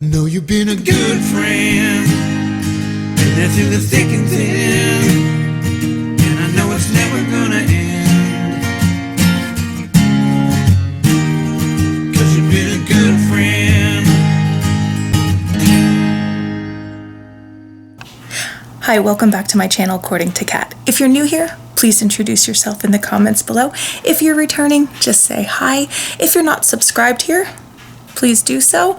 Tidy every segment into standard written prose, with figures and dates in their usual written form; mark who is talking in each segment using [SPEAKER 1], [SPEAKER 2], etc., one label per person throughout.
[SPEAKER 1] Know you've been a good friend, been there through the thick and thin, and I know it's never gonna end, 'cause you've been a good friend.
[SPEAKER 2] Hi, welcome back to my channel, According to Kat. If you're new here, please introduce yourself in the comments below. If you're returning, just say hi. If you're not subscribed here, please do so.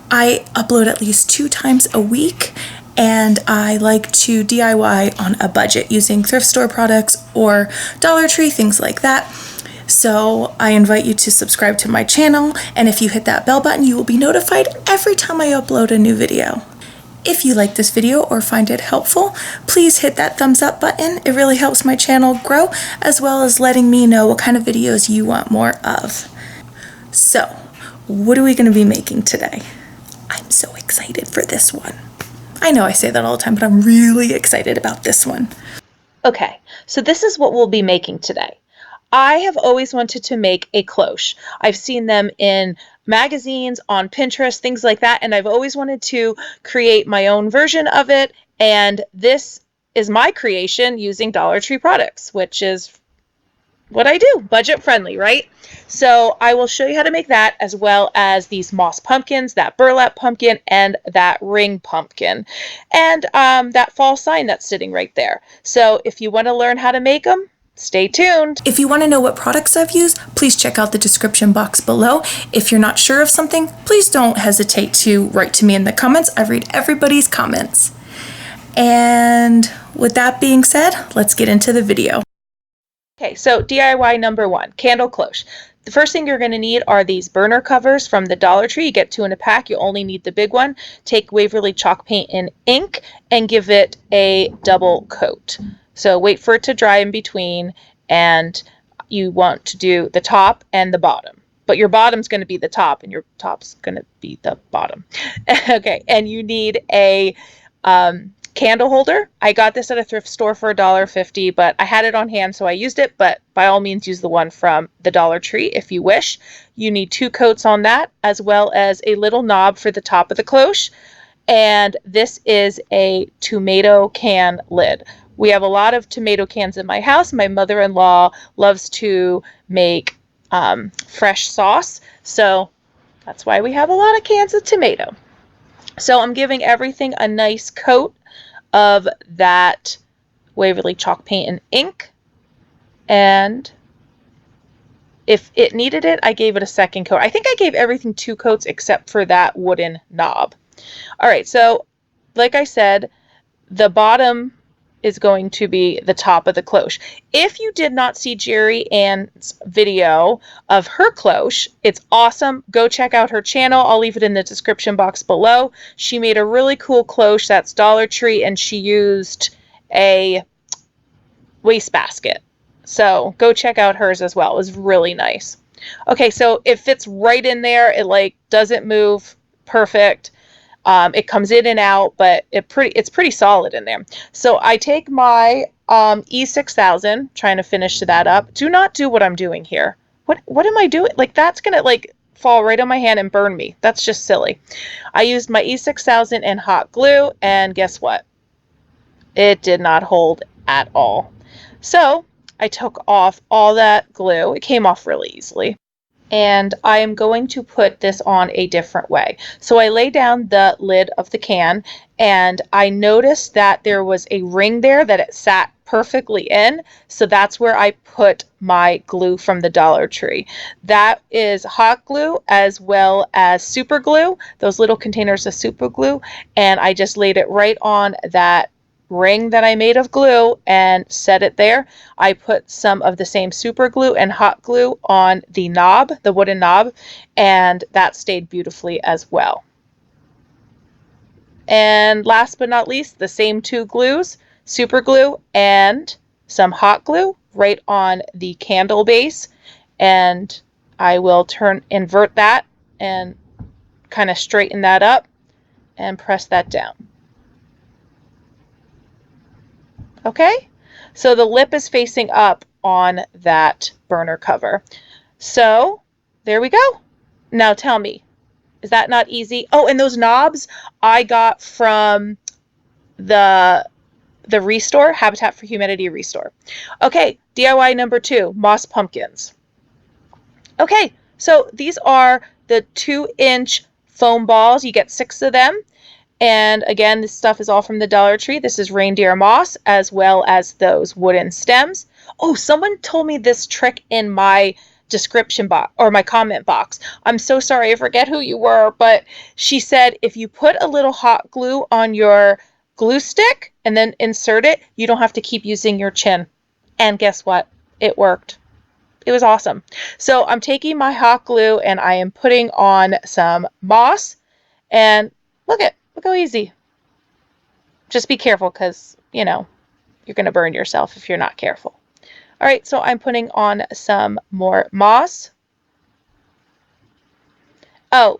[SPEAKER 2] I upload at least 2 times a week, and I like to DIY on a budget using thrift store products or Dollar Tree, things like that. So I invite you to subscribe to my channel, and if you hit that bell button, you will be notified every time I upload a new video. If you like this video or find it helpful, please hit that thumbs up button. It really helps my channel grow, as well as letting me know what kind of videos you want more of. So, what are we going to be making today? I'm so excited for this one. I know I say that all the time, but I'm really excited about this one.
[SPEAKER 3] Okay, so this is what we'll be making today. I have always wanted to make a cloche. I've seen them in magazines, on Pinterest, things like that, and I've always wanted to create my own version of it, and this is my creation using Dollar Tree products, which is what I do, budget friendly, right? So I will show you how to make that, as well as these moss pumpkins, that burlap pumpkin, and that ring pumpkin, and that fall sign that's sitting right there. So if you want to learn how to make them, stay tuned.
[SPEAKER 2] If you want to know what products I've used, please check out the description box below. If you're not sure of something, please don't hesitate to write to me in the comments. I read everybody's comments. And with that being said, let's get into the video.
[SPEAKER 3] Okay, so DIY number 1, candle cloche. The first thing you're going to need are these burner covers from the Dollar Tree. You get 2 in a pack. You only need the big one. Take Waverly Chalk Paint and ink and give it a double coat. So wait for it to dry in between, and you want to do the top and the bottom. But your bottom's going to be the top, and your top's going to be the bottom. Okay, and you need a candle holder. I got this at a thrift store for $1.50, but I had it on hand, so I used it. But by all means, use the one from the Dollar Tree if you wish. You need 2 coats on that, as well as a little knob for the top of the cloche. And this is a tomato can lid. We have a lot of tomato cans in my house. My mother-in-law loves to make fresh sauce, so that's why we have a lot of cans of tomato. So I'm giving everything a nice coat of that Waverly Chalk Paint and ink, and if it needed it, I gave it a second coat. I think I gave everything 2 coats except for that wooden knob. All right, so like I said, the bottom is going to be the top of the cloche. If you did not see Jerry Ann's video of her cloche, it's awesome. Go check out her channel. I'll leave it in the description box below. She made a really cool cloche that's Dollar Tree, and she used a wastebasket. So go check out hers as well. It was really nice. Okay, so it fits right in there. It like doesn't move. Perfect. It comes in and out, but it's pretty solid in there. So I take my E6000, trying to finish that up. Do not do what I'm doing here. What am I doing? Like, that's gonna like fall right on my hand and burn me. That's just silly. I used my E6000 and hot glue, and guess what? It did not hold at all. So I took off all that glue. It came off really easily. And I am going to put this on a different way. So I lay down the lid of the can, and I noticed that there was a ring there that it sat perfectly in. So that's where I put my glue from the Dollar Tree. That is hot glue as well as super glue, those little containers of super glue. And I just laid it right on that ring that I made of glue and set it there. I put some of the same super glue and hot glue on the knob, the wooden knob, and that stayed beautifully as well. And last but not least, the same 2 glues, super glue and some hot glue right on the candle base, and I will invert that and kind of straighten that up and press that down. Okay, so the lip is facing up on that burner cover. So there we go. Now tell me, Is that not easy? Oh, and those knobs I got from the Restore, Habitat for Humanity Restore. Okay, DIY number 2, moss pumpkins. Okay, so these are the 2-inch foam balls. You get 6 of them. And again, this stuff is all from the Dollar Tree. This is reindeer moss, as well as those wooden stems. Oh, someone told me this trick in my description box or my comment box. I'm so sorry, I forget who you were, but she said if you put a little hot glue on your glue stick and then insert it, you don't have to keep using your chin. And guess what? It worked. It was awesome. So I'm taking my hot glue and I am putting on some moss, and look how easy. Just be careful because, you know, you're going to burn yourself if you're not careful. All right, so I'm putting on some more moss. Oh,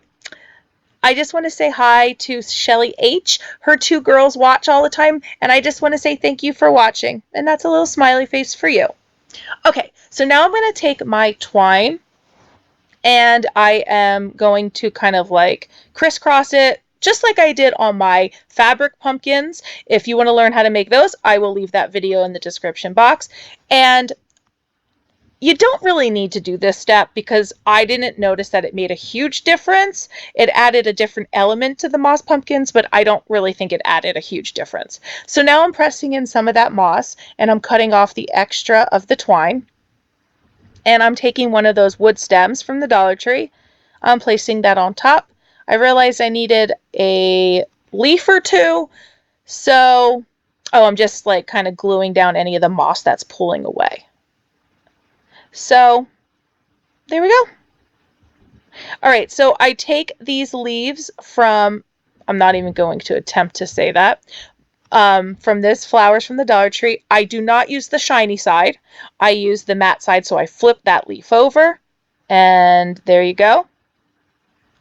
[SPEAKER 3] I just want to say hi to Shelly H. Her 2 girls watch all the time, and I just want to say thank you for watching. And that's a little smiley face for you. Okay, so now I'm going to take my twine, and I am going to kind of like crisscross it, just like I did on my fabric pumpkins. If you want to learn how to make those, I will leave that video in the description box. And you don't really need to do this step because I didn't notice that it made a huge difference. It added a different element to the moss pumpkins, but I don't really think it added a huge difference. So now I'm pressing in some of that moss and I'm cutting off the extra of the twine. And I'm taking one of those wood stems from the Dollar Tree. I'm placing that on top. I realized I needed a leaf or 2. So, I'm just like kind of gluing down any of the moss that's pulling away. So, there we go. All right, so I take these leaves from, I'm not even going to attempt to say that, from this flowers from the Dollar Tree. I do not use the shiny side. I use the matte side, so I flip that leaf over, and there you go.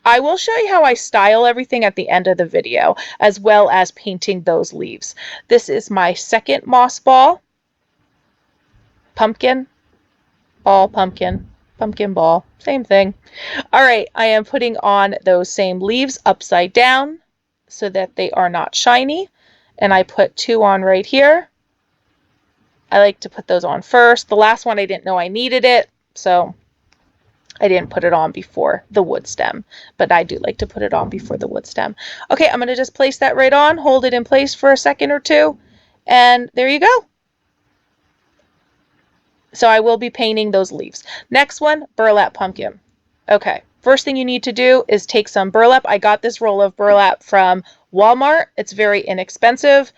[SPEAKER 3] I will show you how I style everything at the end of the video, as well as painting those leaves. This is my second moss ball. Pumpkin, ball, pumpkin, pumpkin ball, same thing. All right, I am putting on those same leaves upside down so that they are not shiny. And I put 2 on right here. I like to put those on first. The last one I didn't know I needed it, so I didn't put it on before the wood stem, but I do like to put it on before the wood stem. Okay, I'm going to just place that right on, hold it in place for a second or 2, and there you go. So I will be painting those leaves. Next one, burlap pumpkin. Okay, first thing you need to do is take some burlap. I got this roll of burlap from Walmart. It's very inexpensive.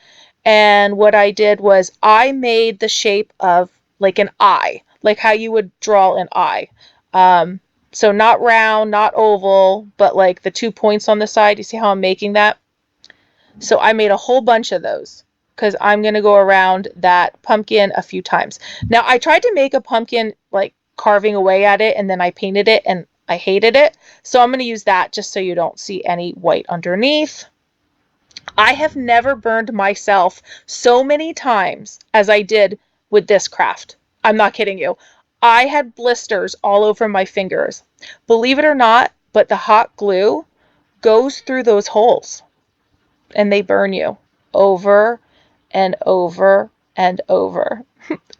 [SPEAKER 3] And what I did was I made the shape of like an eye, like how you would draw an eye. So not round, not oval, but like the 2 points on the side. You see how I'm making that? So I made a whole bunch of those because I'm going to go around that pumpkin a few times. Now I tried to make a pumpkin like carving away at it, and then I painted it and I hated it. So I'm going to use that just so you don't see any white underneath. I have never burned myself so many times as I did with this craft. I'm not kidding you. I had blisters all over my fingers. Believe it or not, but the hot glue goes through those holes and they burn you over and over and over.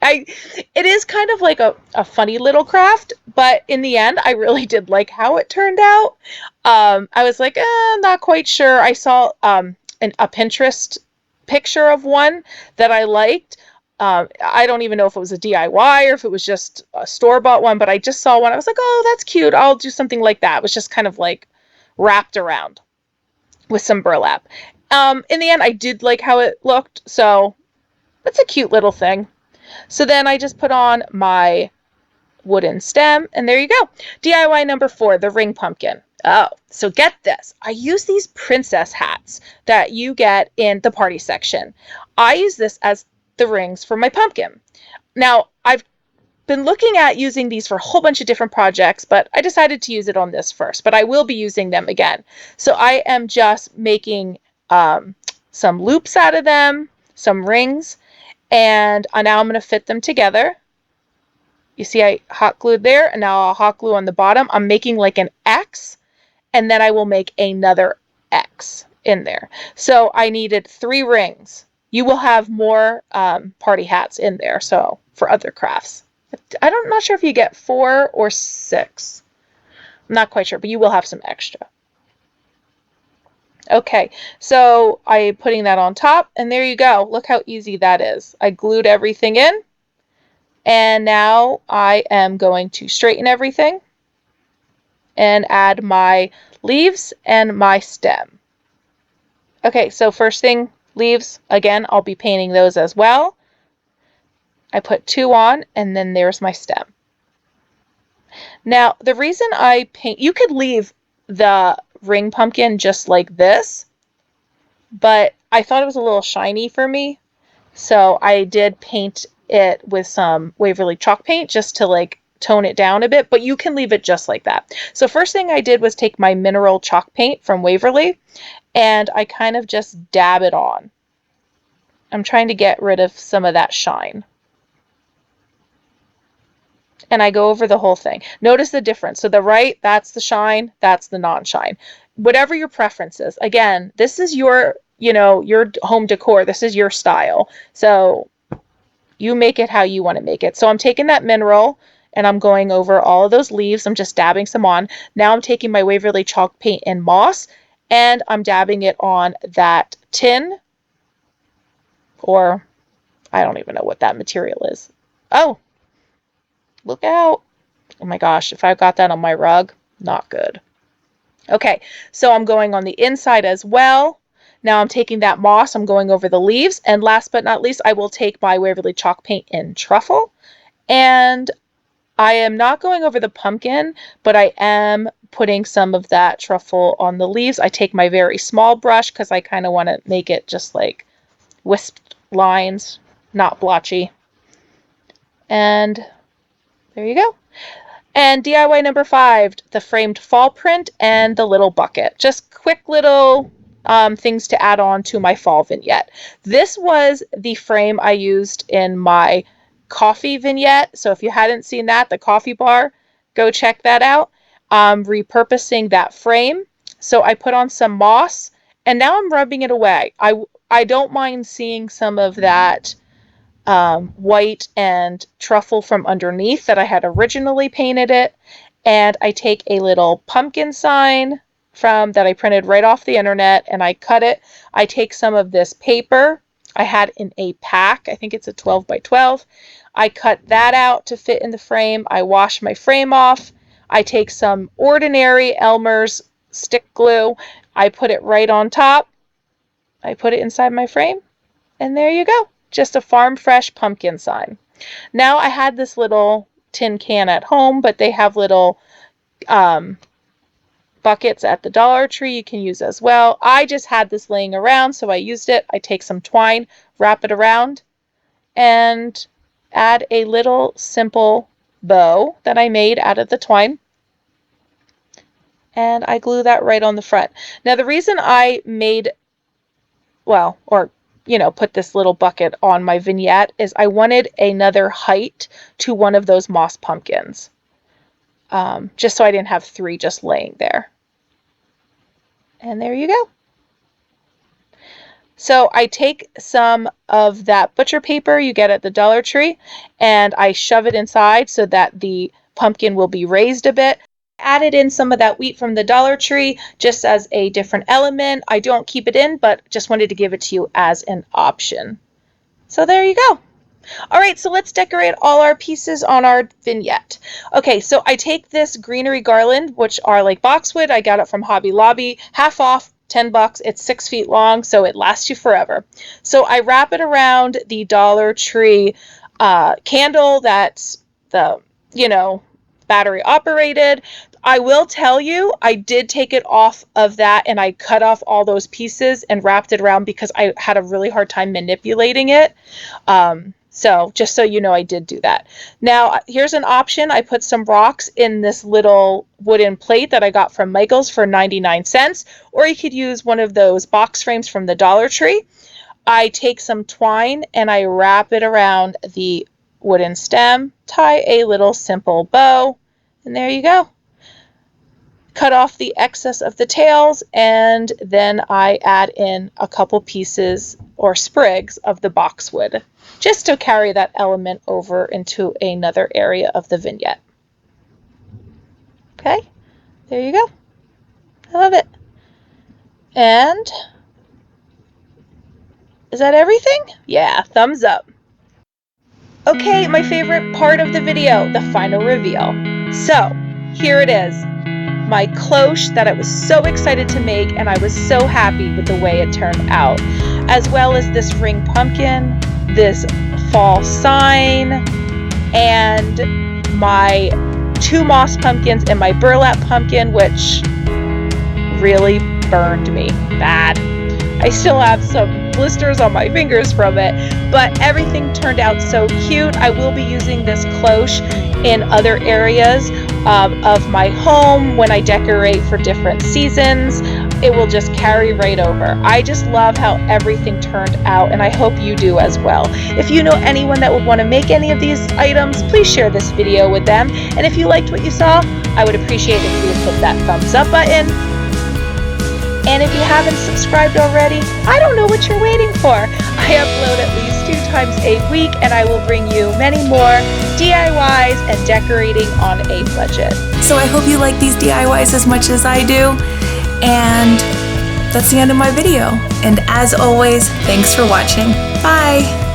[SPEAKER 3] It is kind of like a funny little craft, but in the end, I really did like how it turned out. I was like, not quite sure. I saw a Pinterest picture of one that I liked. I don't even know if it was a DIY or if it was just a store-bought one, but I just saw one. I was like, oh, that's cute. I'll do something like that. It was just kind of like wrapped around with some burlap. In the end, I did like how it looked, so that's a cute little thing. So then I just put on my wooden stem, and there you go. DIY number 4, the ring pumpkin. Oh, so get this. I use these princess hats that you get in the party section. I use this as the rings for my pumpkin. Now, I've been looking at using these for a whole bunch of different projects, but I decided to use it on this first, but I will be using them again. So I am just making some loops out of them, some rings, and now I'm going to fit them together. You see I hot glued there, and now I'll hot glue on the bottom. I'm making like an X, and then I will make another X in there. So I needed 3 rings. You will have more party hats in there, so for other crafts. I'm not sure if you get 4 or 6. I'm not quite sure, but you will have some extra. Okay, so I'm putting that on top, and there you go. Look how easy that is. I glued everything in, and now I am going to straighten everything and add my leaves and my stem. Okay, so first thing, leaves. Again, I'll be painting those as well. I put 2 on, and then there's my stem. Now, the reason I paint, you could leave the ring pumpkin just like this, but I thought it was a little shiny for me, so I did paint it with some Waverly Chalk Paint just to like tone it down a bit, but you can leave it just like that. So first thing I did was take my mineral chalk paint from Waverly, and I kind of just dab it on. I'm trying to get rid of some of that shine. And I go over the whole thing. Notice the difference. So the right, that's the shine, that's the non-shine. Whatever your preference is. Again, this is your, your home decor. This is your style. So you make it how you want to make it. So I'm taking that mineral and I'm going over all of those leaves. I'm just dabbing some on. Now I'm taking my Waverly Chalk Paint and moss and I'm dabbing it on that tin, or I don't even know what that material is. Oh, look out. Oh my gosh, if I got that on my rug, not good. Okay, so I'm going on the inside as well. Now I'm taking that moss, I'm going over the leaves, and last but not least, I will take my Waverly Chalk Paint in Truffle, and I am not going over the pumpkin, but I am putting some of that truffle on the leaves. I take my very small brush because I kind of want to make it just like wisped lines, not blotchy. And there you go. And DIY number 5, the framed fall print and the little bucket. Just quick little things to add on to my fall vignette. This was the frame I used in my coffee vignette. So if you hadn't seen that, the coffee bar, go check that out. I'm repurposing that frame. So I put on some moss and now I'm rubbing it away. I don't mind seeing some of that white and truffle from underneath that I had originally painted it. And I take a little pumpkin sign from that I printed right off the internet and I cut it. I take some of this paper I had in a pack. I think it's a 12 by 12. I cut that out to fit in the frame. I wash my frame off. I take some ordinary Elmer's stick glue. I put it right on top. I put it inside my frame. And there you go. Just a farm fresh pumpkin sign. Now I had this little tin can at home, but they have little buckets at the Dollar Tree you can use as well. I just had this laying around, so I used it. I take some twine, wrap it around, and add a little simple bow that I made out of the twine. And I glue that right on the front. Now the reason I made, put this little bucket on my vignette is I wanted another height to one of those moss pumpkins. Just so I didn't have 3 just laying there. And there you go. So I take some of that butcher paper you get at the Dollar Tree and I shove it inside so that the pumpkin will be raised a bit. Added in some of that wheat from the Dollar Tree just as a different element. I don't keep it in, but just wanted to give it to you as an option. So there you go. All right, so let's decorate all our pieces on our vignette. Okay, so I take this greenery garland, which are like boxwood. I got it from Hobby Lobby, half off, 10 bucks. It's 6 feet long, so it lasts you forever. So I wrap it around the Dollar Tree candle that's the, battery operated. I will tell you, I did take it off of that and I cut off all those pieces and wrapped it around because I had a really hard time manipulating it. So just so you know, I did do that. Now, here's an option. I put some rocks in this little wooden plate that I got from Michael's for 99 cents, or you could use one of those box frames from the Dollar Tree. I take some twine and I wrap it around the wooden stem, tie a little simple bow, and there you go. cut off the excess of the tails, and then I add in a couple pieces or sprigs of the boxwood just to carry that element over into another area of the vignette. Okay, there you go. I love it. And is that everything? Yeah, thumbs up. Okay, my favorite part of the video, the final reveal. So here it is, my cloche that I was so excited to make, and I was so happy with the way it turned out, as well as this ring pumpkin, this fall sign, and my 2 moss pumpkins and my burlap pumpkin, which really burned me bad. I still have some blisters on my fingers from it, but everything turned out so cute. I will be using this cloche in other areas of my home when I decorate for different seasons. It will just carry right over. I just love how everything turned out, and I hope you do as well. If you know anyone that would want to make any of these items, please share this video with them. And if you liked what you saw, I would appreciate if you would hit that thumbs up button. And if you haven't subscribed already, I don't know what you're waiting for. I upload at least 2 times a week, and I will bring you many more DIYs and decorating on a budget.
[SPEAKER 2] So I hope you like these DIYs as much as I do. And that's the end of my video. And as always, thanks for watching. Bye!